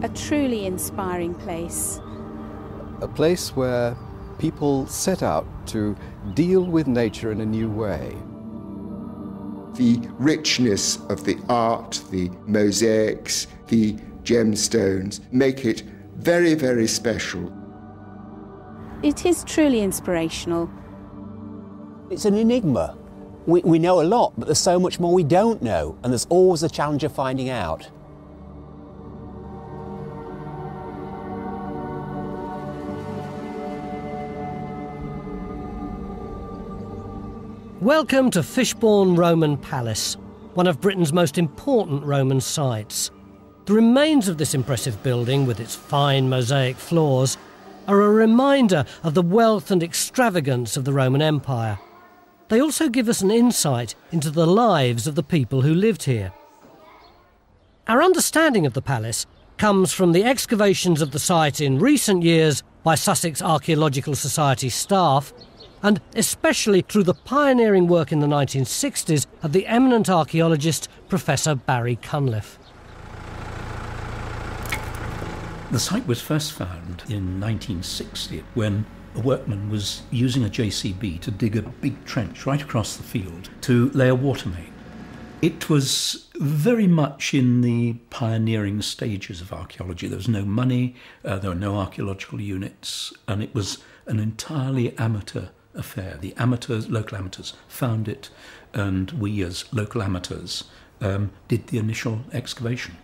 A truly inspiring place. A place where people set out to deal with nature in a new way. The richness of the art, the mosaics, the gemstones make it very, very special. It is truly inspirational. It's an enigma. We know a lot, but there's so much more we don't know, and there's always a challenge of finding out. Welcome to Fishbourne Roman Palace, one of Britain's most important Roman sites. The remains of this impressive building, with its fine mosaic floors, are a reminder of the wealth and extravagance of the Roman Empire. They also give us an insight into the lives of the people who lived here. Our understanding of the palace comes from the excavations of the site in recent years by Sussex Archaeological Society staff, and especially through the pioneering work in the 1960s of the eminent archaeologist Professor Barry Cunliffe. The site was first found in 1960 when a workman was using a JCB to dig a big trench right across the field to lay a water main. It was very much in the pioneering stages of archaeology. There was no money, there were no archaeological units, and it was an entirely amateur affair. The amateurs, local amateurs, found it, and we as local amateurs did the initial excavation.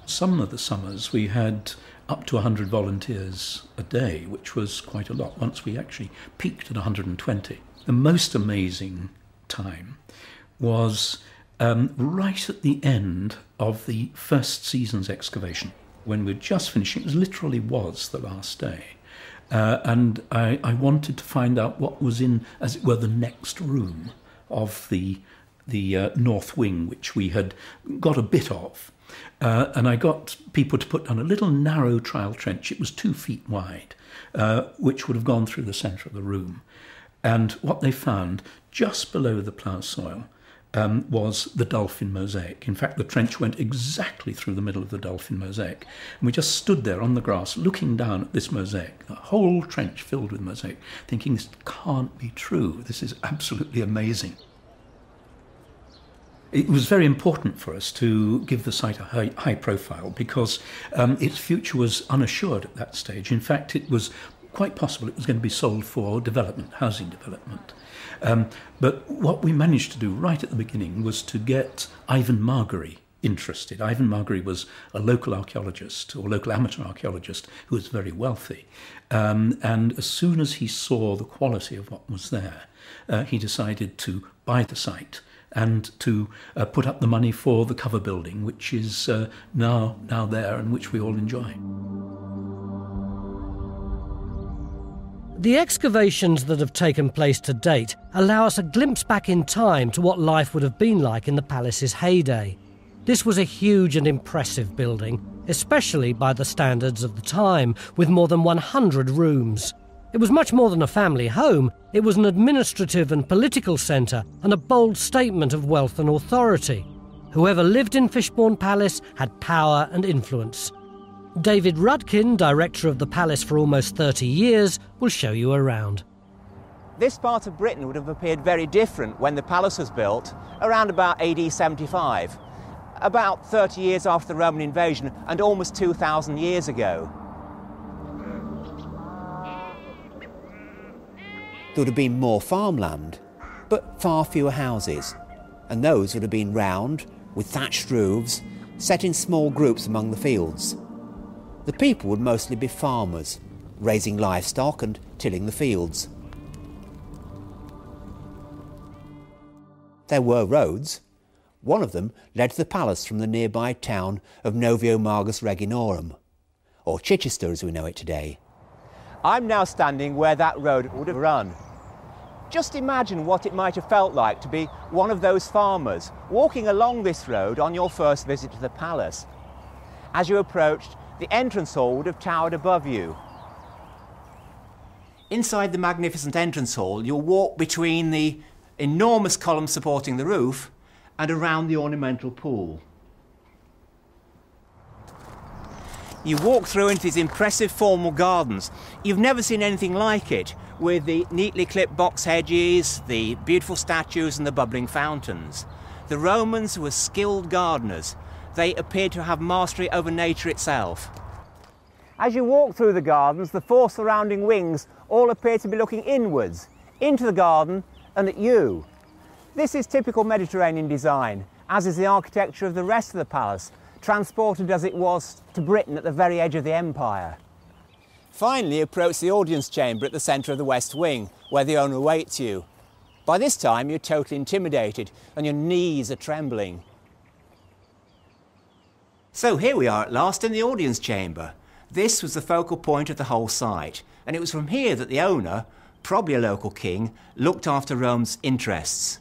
Some of the summers we had up to 100 volunteers a day, which was quite a lot. Once we actually peaked at 120. The most amazing time was right at the end of the first season's excavation, when we were just finishing. It literally was the last day. And I wanted to find out what was in, as it were, the next room of the north wing, which we had got a bit of. And I got people to put down a little narrow trial trench. It was 2 feet wide, which would have gone through the centre of the room. And what they found just below the plough soil was the dolphin mosaic. In fact, the trench went exactly through the middle of the dolphin mosaic. And we just stood there on the grass looking down at this mosaic, a whole trench filled with mosaic, thinking, this can't be true. This is absolutely amazing. It was very important for us to give the site a high profile because its future was unassured at that stage. In fact, it was quite possible it was going to be sold for development, housing development. But what we managed to do right at the beginning was to get Ivan Margery interested. Ivan Margery was a local archaeologist, or local amateur archaeologist, who was very wealthy. And as soon as he saw the quality of what was there, he decided to buy the site and to put up the money for the cover building, which is now there and which we all enjoy. The excavations that have taken place to date allow us a glimpse back in time to what life would have been like in the palace's heyday. This was a huge and impressive building, especially by the standards of the time, with more than 100 rooms. It was much more than a family home. It was an administrative and political centre and a bold statement of wealth and authority. Whoever lived in Fishbourne Palace had power and influence. David Rudkin, director of the palace for almost 30 years, will show you around. This part of Britain would have appeared very different when the palace was built, around about AD 75, about 30 years after the Roman invasion and almost 2,000 years ago. There would have been more farmland, but far fewer houses, and those would have been round, with thatched roofs, set in small groups among the fields. The people would mostly be farmers, raising livestock and tilling the fields. There were roads. One of them led to the palace from the nearby town of Noviomagus Reginorum, or Chichester as we know it today. I'm now standing where that road would have run. Just imagine what it might have felt like to be one of those farmers walking along this road on your first visit to the palace. As you approached, the entrance hall would have towered above you. Inside the magnificent entrance hall, you'll walk between the enormous columns supporting the roof and around the ornamental pool. You walk through into these impressive formal gardens. You've never seen anything like it, with the neatly clipped box hedges, the beautiful statues and the bubbling fountains. The Romans were skilled gardeners. They appeared to have mastery over nature itself. As you walk through the gardens, the four surrounding wings all appear to be looking inwards, into the garden and at you. This is typical Mediterranean design, as is the architecture of the rest of the palace, transported as it was to Britain at the very edge of the empire. Finally, approach the audience chamber at the centre of the west wing, where the owner awaits you. By this time, you're totally intimidated and your knees are trembling. So here we are at last in the audience chamber. This was the focal point of the whole site, and it was from here that the owner, probably a local king, looked after Rome's interests.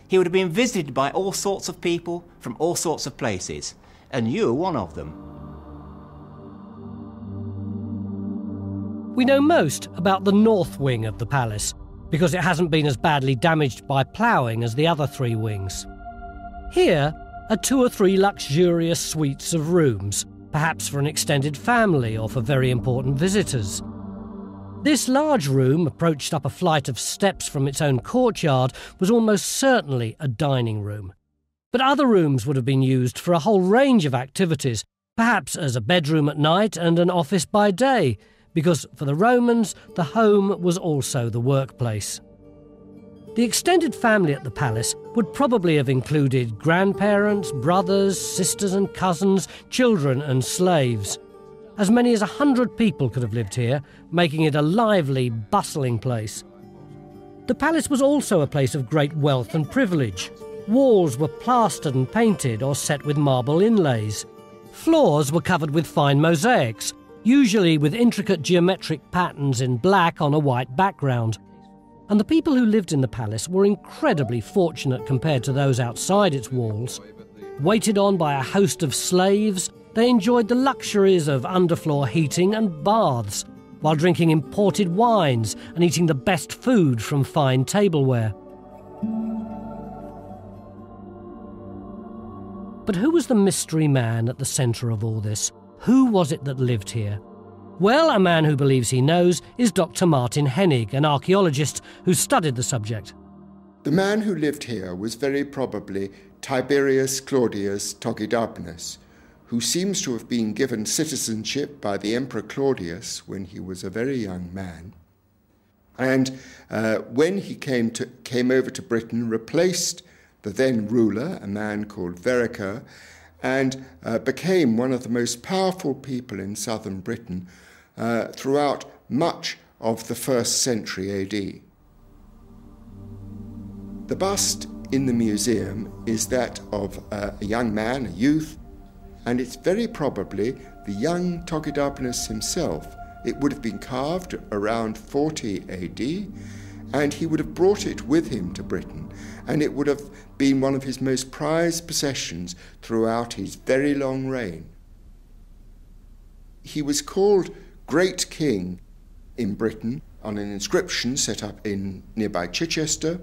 He would have been visited by all sorts of people from all sorts of places, and you were one of them. We know most about the north wing of the palace, because it hasn't been as badly damaged by ploughing as the other three wings. Here are 2 or 3 luxurious suites of rooms, perhaps for an extended family or for very important visitors. This large room, approached up a flight of steps from its own courtyard, was almost certainly a dining room. But other rooms would have been used for a whole range of activities, perhaps as a bedroom at night and an office by day, because for the Romans, the home was also the workplace. The extended family at the palace would probably have included grandparents, brothers, sisters and cousins, children and slaves. As many as 100 people could have lived here, making it a lively, bustling place. The palace was also a place of great wealth and privilege. Walls were plastered and painted or set with marble inlays. Floors were covered with fine mosaics, usually with intricate geometric patterns in black on a white background. And the people who lived in the palace were incredibly fortunate compared to those outside its walls. Waited on by a host of slaves, they enjoyed the luxuries of underfloor heating and baths, while drinking imported wines and eating the best food from fine tableware. But who was the mystery man at the centre of all this? Who was it that lived here? Well, a man who believes he knows is Dr. Martin Hennig, an archaeologist who studied the subject. The man who lived here was very probably Tiberius Claudius Togidabnus, who seems to have been given citizenship by the Emperor Claudius when he was a very young man. And when he came over to Britain, replaced the then ruler, a man called Verica, and became one of the most powerful people in southern Britain throughout much of the 1st century AD. The bust in the museum is that of a young man, a youth, and it's very probably the young Togidabnus himself. It would have been carved around 40 AD, and he would have brought it with him to Britain, and it would have been one of his most prized possessions throughout his very long reign. He was called Great King in Britain on an inscription set up in nearby Chichester.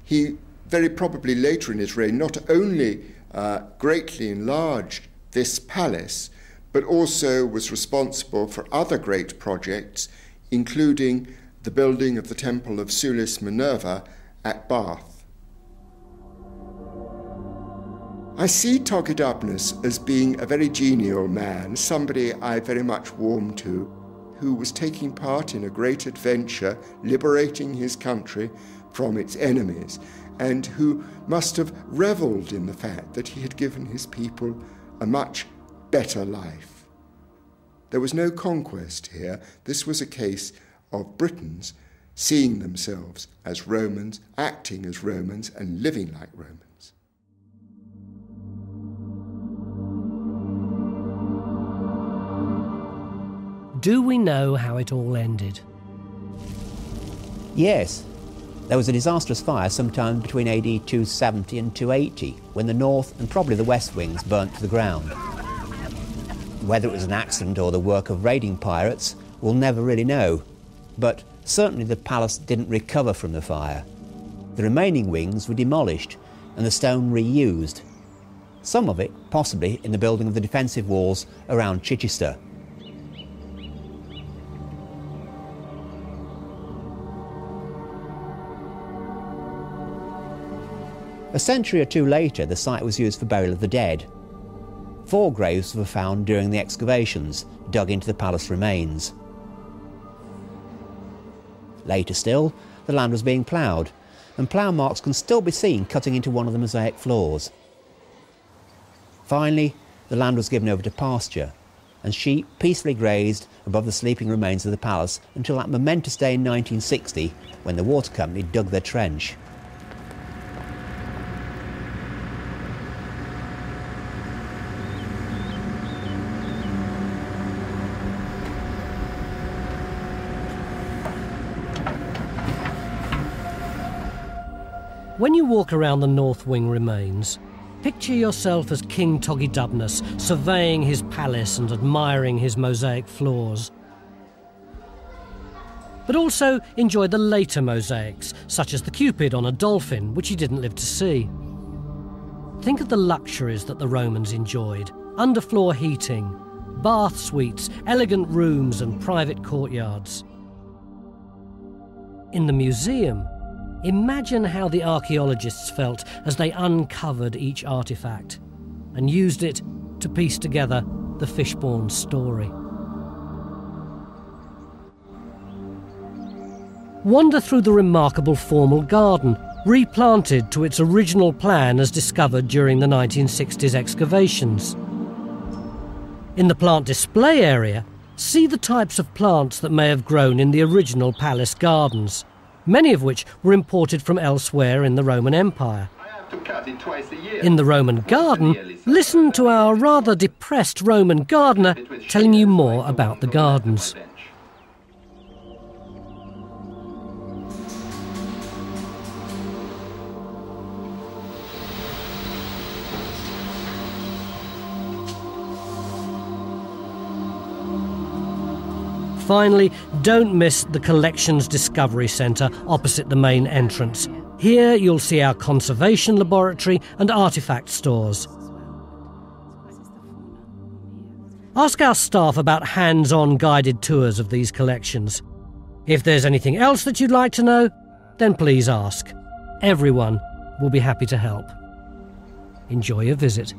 He very probably later in his reign not only greatly enlarged this palace, but also was responsible for other great projects, including the building of the Temple of Sulis Minerva at Bath. I see Togidabnus as being a very genial man, somebody I very much warm to, who was taking part in a great adventure, liberating his country from its enemies, and who must have revelled in the fact that he had given his people a much better life. There was no conquest here. This was a case of Britons seeing themselves as Romans, acting as Romans, and living like Romans. Do we know how it all ended? Yes. There was a disastrous fire sometime between AD 270 and 280, when the north and probably the west wings burnt to the ground. Whether it was an accident or the work of raiding pirates, we'll never really know. But certainly the palace didn't recover from the fire. The remaining wings were demolished and the stone reused. some of it possibly in the building of the defensive walls around Chichester. A century or two later, the site was used for burial of the dead. 4 graves were found during the excavations dug into the palace remains. Later still, the land was being ploughed, and plough marks can still be seen cutting into one of the mosaic floors. Finally, the land was given over to pasture, and sheep peacefully grazed above the sleeping remains of the palace until that momentous day in 1960 when the water company dug their trench. When you walk around the North Wing remains, picture yourself as King Togedubnus surveying his palace and admiring his mosaic floors. But also enjoy the later mosaics, such as the Cupid on a dolphin, which he didn't live to see. Think of the luxuries that the Romans enjoyed: underfloor heating, bath suites, elegant rooms and private courtyards. In the museum, imagine how the archaeologists felt as they uncovered each artefact and used it to piece together the Fishbourne story. Wander through the remarkable formal garden, replanted to its original plan as discovered during the 1960s excavations. In the plant display area, see the types of plants that may have grown in the original palace gardens, many of which were imported from elsewhere in the Roman Empire. In the Roman garden, listen to our rather depressed Roman gardener telling you more about the gardens. Finally, don't miss the Collections Discovery Centre opposite the main entrance. Here you'll see our conservation laboratory and artefact stores. Ask our staff about hands-on guided tours of these collections. If there's anything else that you'd like to know, then please ask. Everyone will be happy to help. Enjoy your visit.